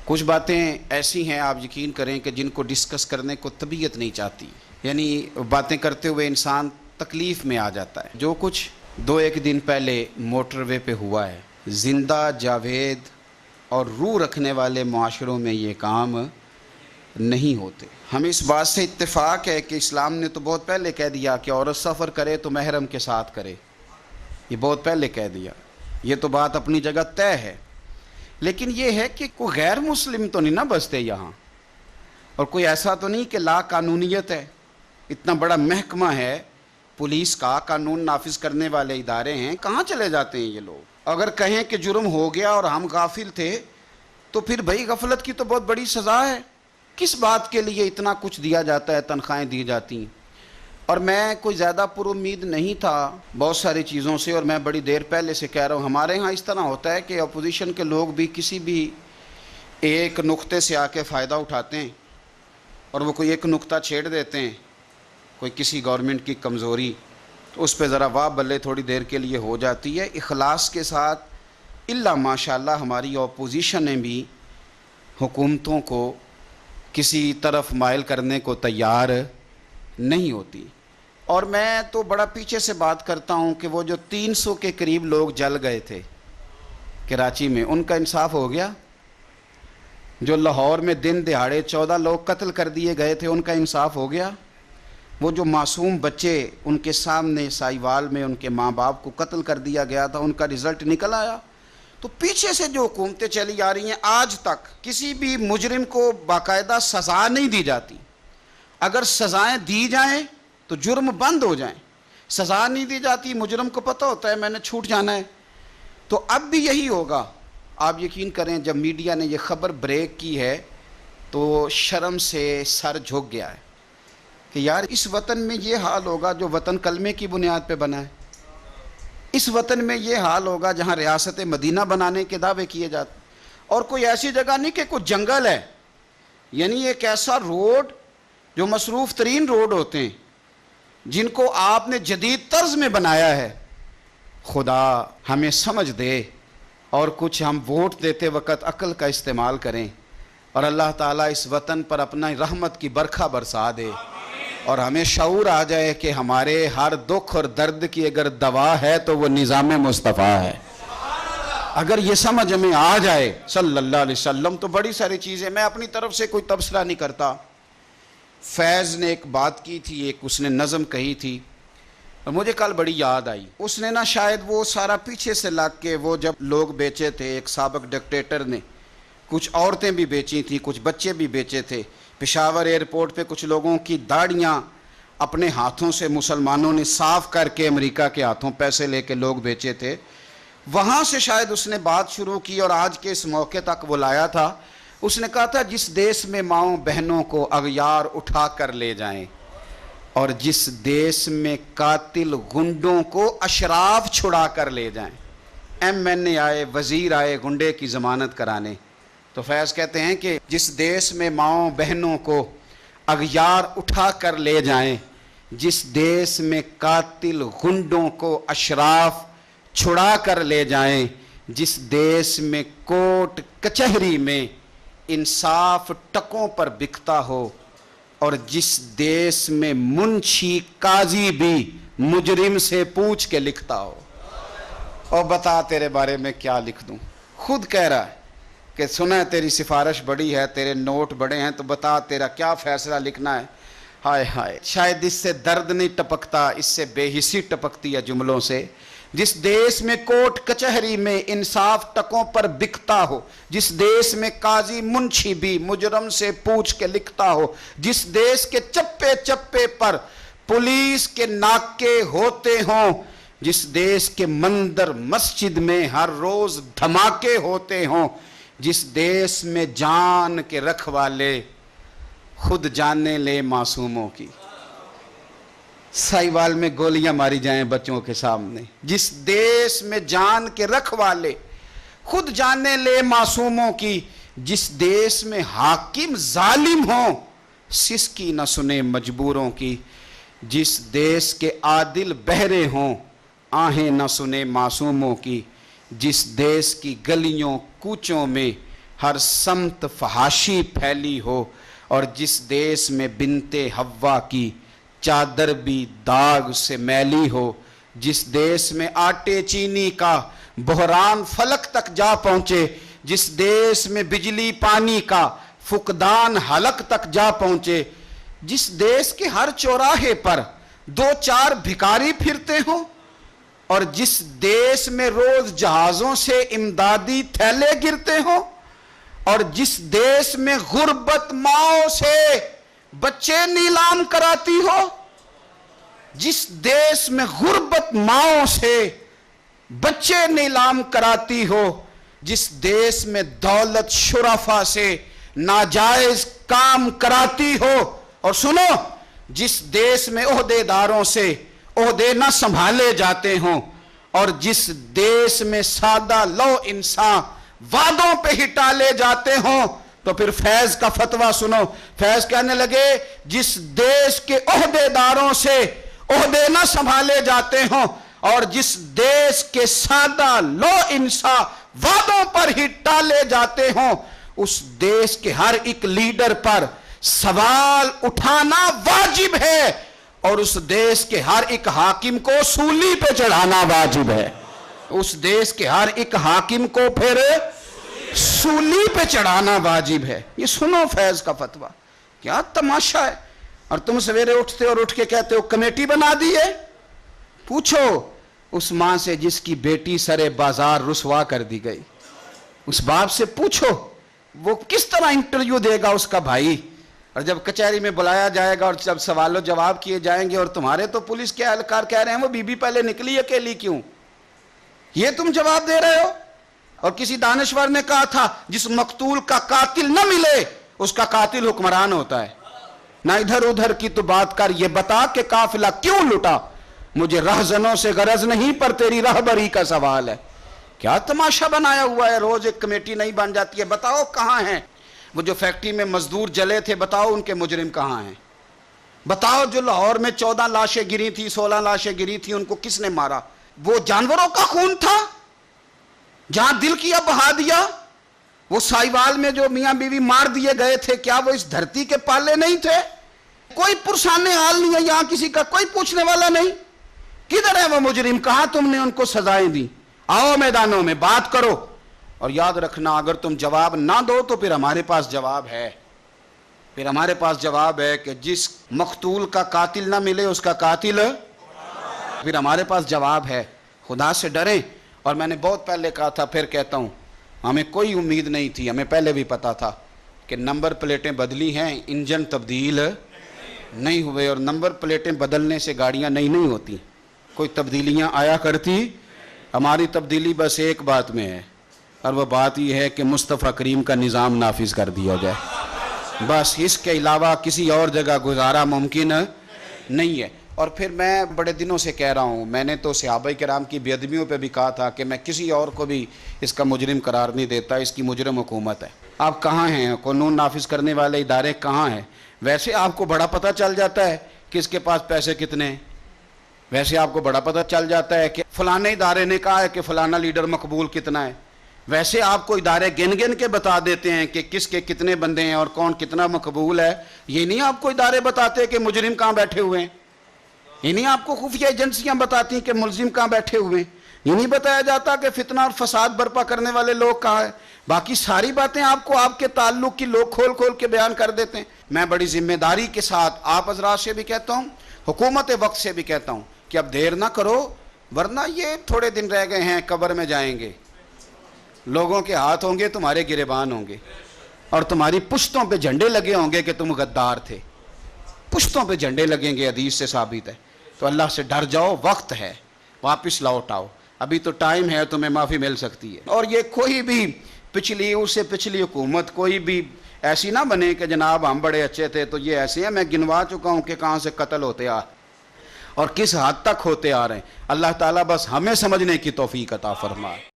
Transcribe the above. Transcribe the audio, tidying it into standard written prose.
کچھ باتیں ایسی ہیں آپ یقین کریں کہ جن کو ڈسکس کرنے کو طبیعت نہیں چاہتی، یعنی باتیں کرتے ہوئے انسان تکلیف میں آ جاتا ہے۔ جو کچھ 2-1 دن پہلے موٹر وے پہ ہوا ہے، زندہ جاوید اور روح رکھنے والے معاشروں میں یہ کام نہیں ہوتے۔ ہمیں اس بات سے اتفاق ہے کہ اسلام نے تو بہت پہلے کہہ دیا کہ عورت سفر کرے تو محرم کے ساتھ کرے، یہ بہت پہلے کہہ دیا، یہ تو بات اپنی جگہ طے ہے۔ لیکن یہ ہے کہ کوئی غیر مسلم تو نہیں نہ بستے یہاں، اور کوئی ایسا تو نہیں کہ لا قانونیت ہے، اتنا بڑا محکمہ ہے پولیس کا، قانون نافذ کرنے والے ادارے ہیں، کہاں چلے جاتے ہیں یہ لوگ؟ اگر کہیں کہ جرم ہو گیا اور ہم غافل تھے تو پھر بھائی غفلت کی تو بہت بڑی سزا ہے۔ کس بات کے لیے اتنا کچھ دیا جاتا ہے، تنخواہیں دی جاتی ہیں؟ اور میں کوئی زیادہ پر امید نہیں تھا بہت ساری چیزوں سے، اور میں بڑی دیر پہلے سے کہہ رہا ہوں ہمارے ہاں اس طرح ہوتا ہے کہ اپوزیشن کے لوگ بھی کسی بھی ایک نقطے سے آ کے فائدہ اٹھاتے ہیں، اور وہ کوئی ایک نقطہ چھیڑ دیتے ہیں، کوئی کسی گورنمنٹ کی کمزوری، تو اس پہ ذرا واہ بلے تھوڑی دیر کے لیے ہو جاتی ہے۔ اخلاص کے ساتھ الا ماشاءاللہ ہماری اپوزیشن نے بھی حکومتوں کو کسی طرف مائل کرنے کو تیار نہیں ہوتی۔ اور میں تو بڑا پیچھے سے بات کرتا ہوں کہ وہ جو 300 کے قریب لوگ جل گئے تھے کراچی میں، ان کا انصاف ہو گیا؟ جو لاہور میں دن دہاڑے 14 لوگ قتل کر دیے گئے تھے، ان کا انصاف ہو گیا؟ وہ جو معصوم بچے ان کے سامنے سائیوال میں ان کے ماں باپ کو قتل کر دیا گیا تھا، ان کا رزلٹ نکل آیا؟ تو پیچھے سے جو حکومتیں چلی آ رہی ہیں آج تک کسی بھی مجرم کو باقاعدہ سزا نہیں دی جاتی۔ اگر سزائیں دی جائیں تو جرم بند ہو جائیں، سزا نہیں دی جاتی، مجرم کو پتہ ہوتا ہے میں نے چھوٹ جانا ہے۔ تو اب بھی یہی ہوگا، آپ یقین کریں جب میڈیا نے یہ خبر بریک کی ہے تو شرم سے سر جھک گیا ہے کہ یار اس وطن میں یہ حال ہوگا جو وطن کلمے کی بنیاد پہ بنا ہے، اس وطن میں یہ حال ہوگا جہاں ریاست مدینہ بنانے کے دعوے کیے جاتے، اور کوئی ایسی جگہ نہیں کہ کوئی جنگل ہے، یعنی ایک ایسا روڈ جو مصروف ترین روڈ ہوتے ہیں جن کو آپ نے جدید طرز میں بنایا ہے۔ خدا ہمیں سمجھ دے اور کچھ ہم ووٹ دیتے وقت عقل کا استعمال کریں، اور اللہ تعالیٰ اس وطن پر اپنا رحمت کی برکھا برسا دے، اور ہمیں شعور آ جائے کہ ہمارے ہر دکھ اور درد کی اگر دوا ہے تو وہ نظام مصطفیٰ ہے۔ اگر یہ سمجھ ہمیں آ جائے صلی اللہ علیہ وسلم تو بڑی ساری چیزیں، میں اپنی طرف سے کوئی تبصرہ نہیں کرتا۔ فیض نے ایک بات کی تھی، ایک اس نے نظم کہی تھی، اور مجھے کل بڑی یاد آئی۔ اس نے نا شاید وہ سارا پیچھے سے لگ کے، وہ جب لوگ بیچے تھے ایک سابق ڈکٹیٹر نے، کچھ عورتیں بھی بیچی تھیں، کچھ بچے بھی بیچے تھے، پشاور ایئرپورٹ پہ کچھ لوگوں کی داڑیاں اپنے ہاتھوں سے مسلمانوں نے صاف کر کے امریکہ کے ہاتھوں پیسے لے کے لوگ بیچے تھے۔ وہاں سے شاید اس نے بات شروع کی اور آج کے اس موقع تک وہ لایا تھا۔ اس نے کہا تھا جس دیس میں ماؤں بہنوں کو اغیار اٹھا کر لے جائیں، اور جس دیس میں قاتل گنڈوں کو اشراف چھڑا کر لے جائیں۔ ایم این اے آئے، وزیر آئے گنڈے کی ضمانت کرانے، تو فیض کہتے ہیں کہ جس دیس میں ماؤں بہنوں کو اغیار اٹھا کر لے جائیں، جس دیس میں قاتل گنڈوں کو اشراف چھڑا کر لے جائیں، جس دیس میں کوٹ کچہری میں انصاف ٹکوں پر بکتا ہو، اور جس دیس میں منشی قاضی بھی مجرم سے پوچھ کے لکھتا ہو۔ اور بتا تیرے بارے میں کیا لکھ دوں؟ خود کہہ رہا ہے کہ سنا ہے تیری سفارش بڑی ہے، تیرے نوٹ بڑے ہیں، تو بتا تیرا کیا فیصلہ لکھنا ہے۔ ہائے ہائے، شاید اس سے درد نہیں ٹپکتا، اس سے بے حسی ٹپکتی ہے جملوں سے۔ جس دیس میں کوٹ کچہری میں انصاف ٹکوں پر بکتا ہو، جس دیس میں قاضی منشی بھی مجرم سے پوچھ کے لکھتا ہو، جس دیس کے چپے چپے پر پولیس کے ناکے ہوتے ہوں، جس دیس کے مندر مسجد میں ہر روز دھماکے ہوتے ہوں، جس دیس میں جان کے رکھوالے خود جانیں لے معصوموں کی، سائیوال میں گولیاں ماری جائیں بچوں کے سامنے، جس دیس میں جان کے رکھوالے خود جانیں لے معصوموں کی، جس دیس میں حاکم ظالم ہوں سسکی نہ سنے مجبوروں کی، جس دیس کے عادل بہرے ہوں آہیں نہ سنے معصوموں کی، جس دیس کی گلیوں کوچوں میں ہر سمت فحاشی پھیلی ہو، اور جس دیس میں بنتے حوا کی چادر بھی داغ سے میلی ہو، جس دیس میں آٹے چینی کا بحران فلک تک جا پہنچے، جس دیس میں بجلی پانی کا فقدان حلق تک جا پہنچے، جس دیس کے ہر چوراہے پر 2-4 بھکاری پھرتے ہوں، اور جس دیس میں روز جہازوں سے امدادی تھیلے گرتے ہوں، اور جس دیس میں غربت ماؤں سے بچے نیلام کراتی ہو، جس دیس میں غربت ماؤں سے بچے نیلام کراتی ہو، جس دیس میں دولت شرفا سے ناجائز کام کراتی ہو، اور سنو، جس دیس میں عہدے داروں سے عہدے نہ سنبھالے جاتے ہوں، اور جس دیس میں سادہ لو انسان وعدوں پہ ہی ٹالے جاتے ہوں، تو پھر فیض کا فتویٰ سنو۔ فیض کہنے لگے جس دیس کے عہدے داروں سے عہدے نہ سنبھالے جاتے ہوں، اور جس دیس کے سادہ لو انسان وعدوں پر ہی ٹالے جاتے ہوں، اس دیس کے ہر ایک لیڈر پر سوال اٹھانا واجب ہے، اور اس دیس کے ہر ایک حاکم کو سولی پہ چڑھانا واجب ہے۔ اس دیس کے ہر ایک حاکم کو پھر سولی پہ چڑھانا واجب ہے۔ یہ سنو فیض کا فتویٰ، کیا تماشا ہے۔ اور تم سویرے اٹھتے اور اٹھ کے کہتے ہو کمیٹی بنا دی ہے۔ پوچھو اس ماں سے جس کی بیٹی سرے بازار رسوا کر دی گئی، اس باپ سے پوچھو وہ کس طرح انٹرویو دے گا اس کا بھائی، اور جب کچہری میں بلایا جائے گا اور جب سوال و جواب کیے جائیں گے، اور تمہارے تو پولیس کے اہلکار کہہ رہے ہیں وہ بی بی پہلے نکلی اکیلی کیوں، یہ تم جواب دے رہے ہو۔ اور کسی دانشور نے کہا تھا جس مقتول کا قاتل نہ ملے اس کا قاتل حکمران ہوتا ہے۔ نہ ادھر ادھر کی تو بات کر، یہ بتا کہ قافلہ کیوں لٹا، مجھے رہزنوں سے غرض نہیں پر تیری رہبری کا سوال ہے۔ کیا تماشا بنایا ہوا ہے، روز ایک کمیٹی نہیں بن جاتی ہے۔ بتاؤ کہاں ہیں وہ جو فیکٹری میں مزدور جلے تھے، بتاؤ ان کے مجرم کہاں ہیں۔ بتاؤ جو لاہور میں 14 لاشیں گری تھی، 16 لاشیں گری تھی، ان کو کس نے مارا؟ وہ جانوروں کا خون تھا جہاں دل کیا بہا دیا۔ وہ سائیوال میں جو میاں بیوی مار دیے گئے تھے، کیا وہ اس دھرتی کے پالے نہیں تھے؟ کوئی پرسان حال نہیں ہے یہاں، کسی کا کوئی پوچھنے والا نہیں۔ کدھر ہے وہ مجرم، کہاں تم نے ان کو سزائیں دی؟ آؤ میدانوں میں بات کرو، اور یاد رکھنا اگر تم جواب نہ دو تو پھر ہمارے پاس جواب ہے۔ پھر ہمارے پاس جواب ہے کہ جس مقتول کا قاتل نہ ملے اس کا قاتل، پھر ہمارے پاس جواب ہے۔ خدا سے ڈریں۔ اور میں نے بہت پہلے کہا تھا، پھر کہتا ہوں، ہمیں کوئی امید نہیں تھی، ہمیں پہلے بھی پتا تھا کہ نمبر پلیٹیں بدلی ہیں، انجن تبدیل نہیں ہوئے، اور نمبر پلیٹیں بدلنے سے گاڑیاں نہیں ہوتی، کوئی تبدیلیاں آیا کرتی۔ ہماری تبدیلی بس ایک بات میں ہے، اور وہ بات یہ ہے کہ مصطفیٰ کریم کا نظام نافذ کر دیا جائے، بس اس کے علاوہ کسی اور جگہ گزارا ممکن نہیں ہے۔ اور پھر میں بڑے دنوں سے کہہ رہا ہوں، میں نے تو صحابہ کرام کی بے ادبیوں پہ بھی کہا تھا کہ میں کسی اور کو بھی اس کا مجرم قرار نہیں دیتا، اس کی مجرم حکومت ہے۔ آپ کہاں ہیں؟ قانون نافذ کرنے والے ادارے کہاں ہیں؟ ویسے آپ کو بڑا پتہ چل جاتا ہے کہ اس کے پاس پیسے کتنے ہیں، ویسے آپ کو بڑا پتہ چل جاتا ہے کہ فلانے ادارے نے کہا ہے کہ فلانا لیڈر مقبول کتنا ہے، ویسے آپ کو ادارے گن گن کے بتا دیتے ہیں کہ کس کے کتنے بندے ہیں اور کون کتنا مقبول ہے۔ یہ نہیں آپ کو ادارے بتاتے کہ مجرم کہاں بیٹھے ہوئے ہیں، یہ نہیں آپ کو خفیہ ایجنسیاں بتاتی ہیں کہ ملزم کہاں بیٹھے ہوئے ہیں، یہ نہیں بتایا جاتا کہ فتنہ اور فساد برپا کرنے والے لوگ کہاں ہیں۔ باقی ساری باتیں آپ کو آپ کے تعلق کی لوگ کھول کھول کے بیان کر دیتے ہیں۔ میں بڑی ذمہ داری کے ساتھ آپ حضرات سے بھی کہتا ہوں، حکومت وقت سے بھی کہتا ہوں کہ اب دیر نہ کرو، ورنہ یہ تھوڑے دن رہ گئے ہیں، قبر میں جائیں گے، لوگوں کے ہاتھ ہوں گے، تمہارے گریبان ہوں گے، اور تمہاری پشتوں پہ جھنڈے لگے ہوں گے کہ تم غدار تھے، پشتوں پہ جھنڈے لگیں گے، حدیث سے ثابت ہے۔ تو اللہ سے ڈر جاؤ، وقت ہے، واپس لوٹ آؤ، ابھی تو ٹائم ہے، تمہیں معافی مل سکتی ہے۔ اور یہ کوئی بھی پچھلی اس سے پچھلی حکومت کوئی بھی ایسی نہ بنے کہ جناب ہم بڑے اچھے تھے، تو یہ ایسے ہیں، میں گنوا چکا ہوں کہ کہاں سے قتل ہوتے آ اور کس حد تک ہوتے آ رہے ہیں۔ اللہ تعالیٰ بس ہمیں سمجھنے کی توفیق عطا فرمائے۔